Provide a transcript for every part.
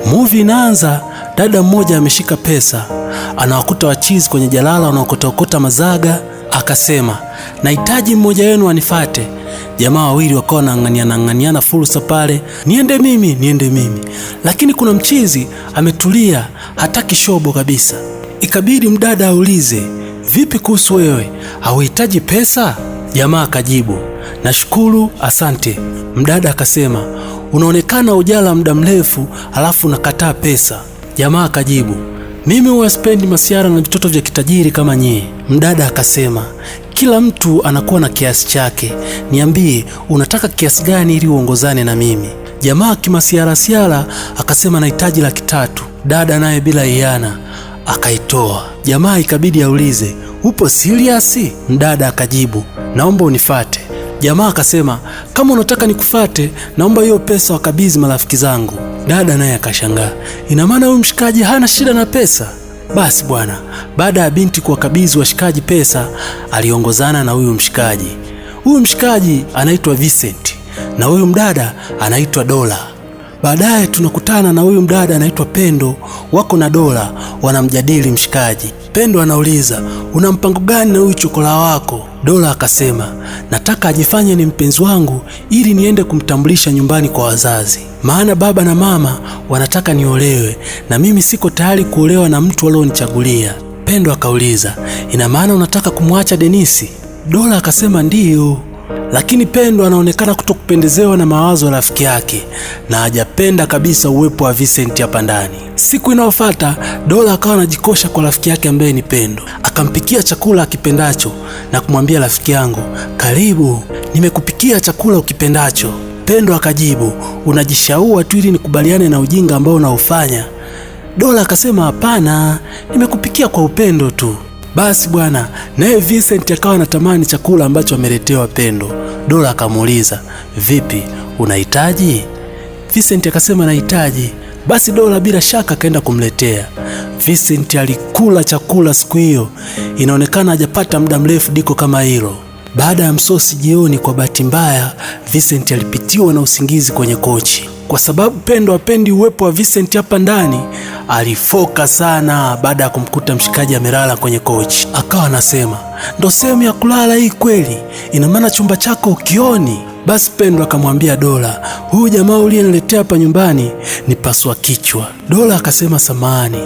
Movie inaanza. Dada mmoja ameshika pesa, anawakuta wachizi kwenye jalala wanaokota mazaga. Akasema, nahitaji mmoja wenu anifate. Jamaa wawili wakawa wanang'aniana fursa pale, niende mimi. Lakini kuna mchizi ametulia, hataki shobo kabisa. Ikabidi mdada aulize, vipi kuhusu wewe, hauhitaji pesa? Jamaa akajibu, nashukuru, asante. Mdada akasema, unaonekana ujala muda mrefu alafu unakataa pesa. Jamaa akajibu, mimi huwa sipendi masiara na vitoto vya kitajiri kama nyie. Mdada akasema, kila mtu anakuwa na kiasi chake, niambie unataka kiasi gani ili uongozane na mimi. Jamaa kimasiara akasema, nahitaji 300,000. Dada naye bila iana akaitoa. Jamaa ikabidi aulize, upo serious? Mdada akajibu, naomba unifate. Jamaa akasema, kama unataka nikufate, naomba hiyo pesa wakabidhi marafiki zangu. Dada naye akashangaa, ina maana huyu mshikaji hana shida na pesa? Basi bwana, baada ya binti kuwakabidhi washikaji pesa, aliongozana na huyu mshikaji. Huyu mshikaji anaitwa Vincent na huyu mdada anaitwa Dola. Baadaye tunakutana na huyu mdada anaitwa Pendo, wako na Dola wanamjadili mshikaji. Pendo anauliza, una mpango gani na huyu chokola wako? Dola akasema, nataka ajifanye ni mpenzi wangu ili niende kumtambulisha nyumbani kwa wazazi, maana baba na mama wanataka niolewe na mimi siko tayari kuolewa na mtu alionichagulia. Pendo akauliza, ina maana unataka kumwacha Denisi? Dola akasema ndiyo, lakini Pendo anaonekana kutokupendezewa na mawazo ya rafiki yake na hajapenda kabisa uwepo wa Vincent hapa ndani. Siku inayofuata Dola akawa anajikosha kwa rafiki yake ambaye ni Pendo. Akampikia chakula akipendacho na kumwambia, rafiki yangu, karibu, nimekupikia chakula ukipendacho. Pendo akajibu, unajishaua tu ili nikubaliane na ujinga ambao unaufanya. Dola akasema, hapana, nimekupikia kwa upendo tu. Basi bwana, naye Vincent akawa anatamani chakula ambacho ameletewa Pendo. Dola akamuuliza, vipi, unahitaji? Vincent akasema, nahitaji. Basi Dola bila shaka akaenda kumletea. Vincent alikula chakula siku hiyo, inaonekana hajapata muda mrefu diko kama hilo. Baada ya msosi jioni, kwa bahati mbaya Vincent alipitiwa na usingizi kwenye kochi. Kwa sababu Pendo hapendi uwepo wa Vincent hapa ndani, alifoka sana baada ya kumkuta mshikaji amelala kwenye kochi. Akawa anasema, ndo sehemu ya kulala hii kweli? Ina maana chumba chako ukioni? Basi Pendo akamwambia Dola, huyu jamaa uliyeniletea hapa nyumbani ni paswa kichwa. Dola akasema samahani.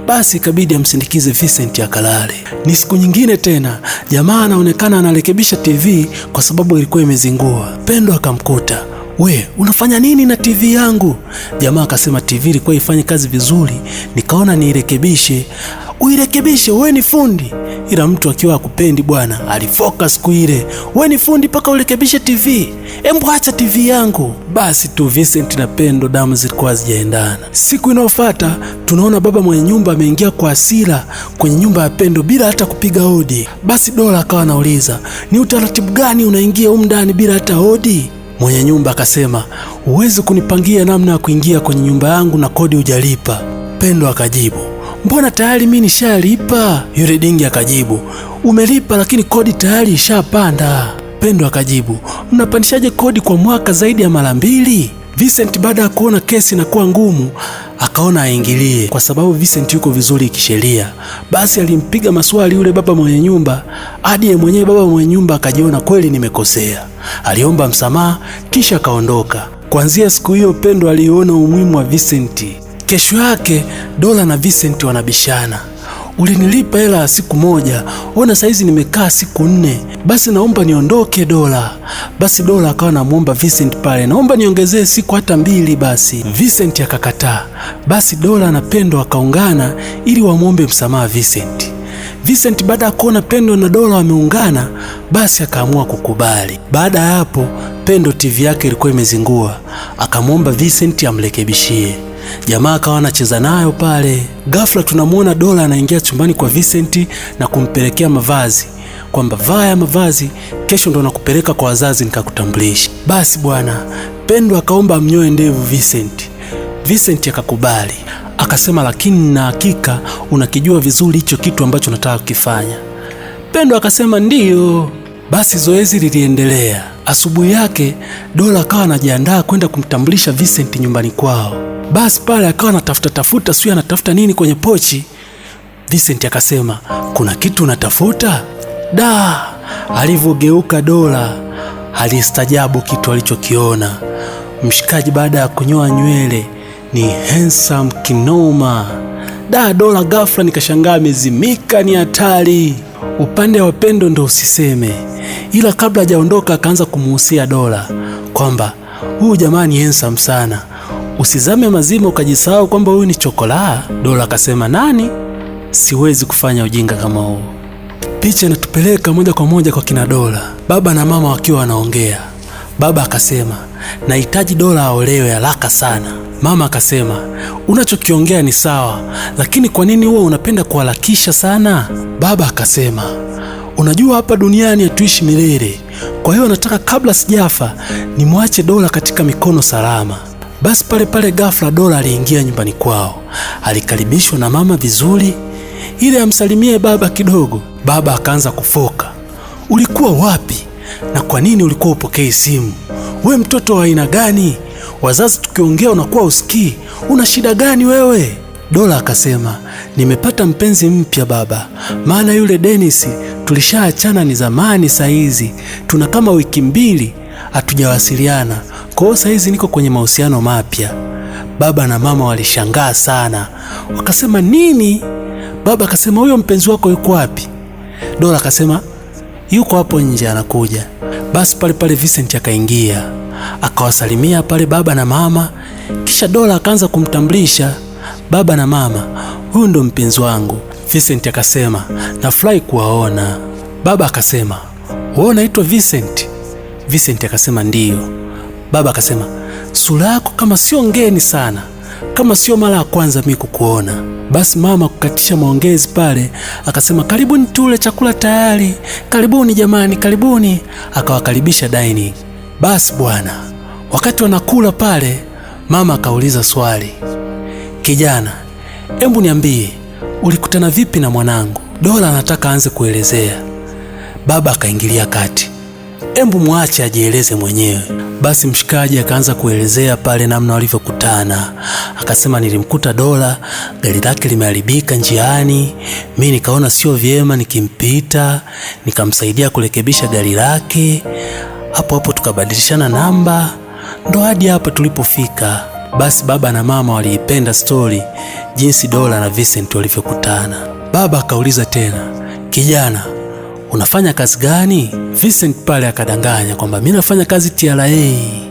Basi ikabidi amsindikize Vincent akalale. Ni siku nyingine tena, jamaa anaonekana analekebisha TV kwa sababu ilikuwa imezingua. Pendo akamkuta, we, unafanya nini na TV yangu? Jamaa akasema, TV ilikuwa ifanye kazi vizuri, nikaona niirekebishe. Uirekebishe? We ni fundi? Ila mtu akiwa akupendi bwana, alifoka siku ile. We ni fundi paka urekebishe TV? Embu acha TV yangu. Basi tu Vincent na Pendo damu zilikuwa zijaendana. Siku inayofuata tunaona baba mwenye nyumba ameingia kwa hasira kwenye nyumba ya Pendo bila hata kupiga hodi. Basi Dola akawa anauliza, ni utaratibu gani unaingia humu ndani bila hata hodi? Mwenye nyumba akasema, huwezi kunipangia namna ya kuingia kwenye nyumba yangu na kodi hujalipa. Pendo akajibu, mbona tayari mimi nishalipa? Yule dingi akajibu, umelipa lakini kodi tayari ishapanda. Pendo akajibu, mnapandishaje kodi kwa mwaka zaidi ya mara 2? Vincent baada ya kuona kesi inakuwa ngumu, akaona aingilie kwa sababu Vincent yuko vizuri kisheria. Basi alimpiga maswali yule baba mwenye nyumba hadi yeye mwenyewe baba mwenye nyumba akajiona kweli nimekosea. Aliomba msamaha kisha akaondoka. Kuanzia siku hiyo Pendo aliona umuhimu wa Vincent. Kesho yake Dola na Vincent wanabishana. Ulinilipa hela ya siku moja, ona saizi nimekaa siku 4. Basi naomba niondoke Dola. Basi Dola akawa anamuomba Vincent pale, naomba niongezee siku hata 2 basi. Vincent akakataa. Basi Dola na Pendo wakaungana ili wamuombe msamaha Vincent. Vincent baada ya kuona Pendo na Dola wameungana, basi akaamua kukubali. Baada ya hapo Pendo TV yake ilikuwa imezingua, akamwomba Vincent amrekebishie. Jamaa akawa anacheza nayo pale. Ghafla tunamuona Dola anaingia chumbani kwa Vincent na kumpelekea mavazi, kwamba vaa mavazi, kesho ndo nakupeleka kwa wazazi nikakutambulisha. Basi bwana, Pendo akaomba amnyoe ndevu Vincent. Vincent akakubali. Akasema, lakini na hakika unakijua vizuri hicho kitu ambacho nataka kukifanya. Pendo akasema ndiyo. Basi zoezi liliendelea. Asubuhi yake Dola akawa anajiandaa kwenda kumtambulisha Vincent nyumbani kwao. Basi pale akawa anatafuta sio anatafuta nini kwenye pochi. Vincent akasema, kuna kitu unatafuta? Da, alivyogeuka Dola alistajabu kitu alichokiona. Mshikaji baada ya kunyoa nywele ni handsome kinoma. Da, Dola ghafla nikashangaa amezimika, ni hatari. Upande wa Pendo ndo usiseme, ila kabla hajaondoka akaanza kumuhusia Dola kwamba huyu jamaa ni handsome sana, usizame mazima ukajisahau kwamba huyu ni chokolaa. Dola akasema, nani? Siwezi kufanya ujinga kama huu. Picha inatupeleka moja kwa moja kwa kina Dola, baba na mama wakiwa wanaongea. Baba akasema, nahitaji Dola aolewe haraka sana. Mama akasema, unachokiongea ni sawa, lakini kwa nini huwa unapenda kuharakisha sana? Baba akasema, unajua hapa duniani hatuishi milele, kwa hiyo nataka kabla sijafa nimwache Dola katika mikono salama. Basi pale ghafla Dola aliingia nyumbani kwao. Alikaribishwa na mama vizuri, ili amsalimie baba kidogo. Baba akaanza kufoka, ulikuwa wapi na kwa nini ulikuwa upokei simu? We mtoto wa aina gani? Wazazi tukiongea unakuwa usikii, una shida gani wewe? Dola akasema, nimepata mpenzi mpya baba, maana yule Dennis tulishaachana ni zamani. Saizi tuna kama wiki 2 hatujawasiliana, kwa hiyo saizi niko kwenye mahusiano mapya. Baba na mama walishangaa sana, wakasema nini? Baba akasema, huyo mpenzi wako yuko wapi? Dola akasema, yuko hapo nje anakuja. Basi pale Vincent akaingia akawasalimia pale baba na mama, kisha Dola akaanza kumtambulisha baba na mama, huyu ndo mpenzi wangu. Vincent akasema, nafurahi kuwaona. Baba akasema, wewe unaitwa Vincent? Vincent akasema, ndiyo. Baba akasema, sura yako kama sio ngeni sana, kama sio mara ya kwanza mimi kukuona. Basi mama kukatisha maongezi pale akasema, karibuni tule, chakula tayari, karibuni jamani, karibuni. Akawakaribisha dining. Basi bwana, wakati wanakula pale, mama akauliza swali, kijana, hebu niambie ulikutana vipi na mwanangu? Dola anataka aanze kuelezea. Baba akaingilia kati, hebu muache ajieleze mwenyewe. Basi mshikaji akaanza kuelezea pale namna walivyokutana. Akasema, nilimkuta Dola gari lake limeharibika njiani, mimi nikaona sio vyema nikimpita, nikamsaidia kurekebisha gari lake. Hapo tukabadilishana namba, ndo hadi hapa tulipofika. Basi baba na mama waliipenda story jinsi Dola na Vincent walivyokutana. Baba akauliza tena, kijana, unafanya kazi gani? Vincent pale akadanganya kwamba mimi nafanya kazi TRA.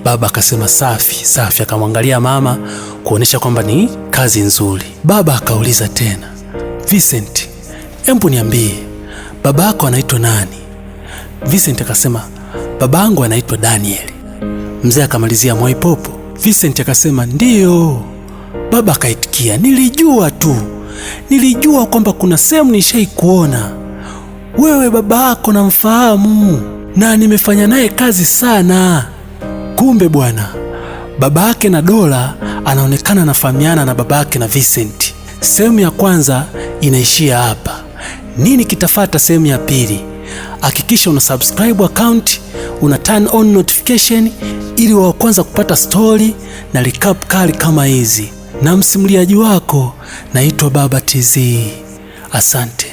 Baba akasema, safi. Akamwangalia mama kuonesha kwamba ni kazi nzuri. Baba akauliza tena, Vincent, hebu niambie baba yako anaitwa nani? Vincent akasema, babangu anaitwa Daniel. Mzee akamalizia Mwaipopo. Vincent akasema, ndiyo. Baba akaitikia, nilijua kwamba kuna sehemu nishaikuona. Wewe baba yako namfahamu na nimefanya naye kazi sana. Kumbe bwana, baba yake na Dola anaonekana anafahamiana na baba yake na Vincent. Sehemu ya kwanza inaishia hapa. Nini kitafata sehemu ya pili? Hakikisha una subscribe account, una turn on notification ili wa kwanza kupata story na recap kali kama hizi. Na msimuliaji wako naitwa Baba TZ. Asante.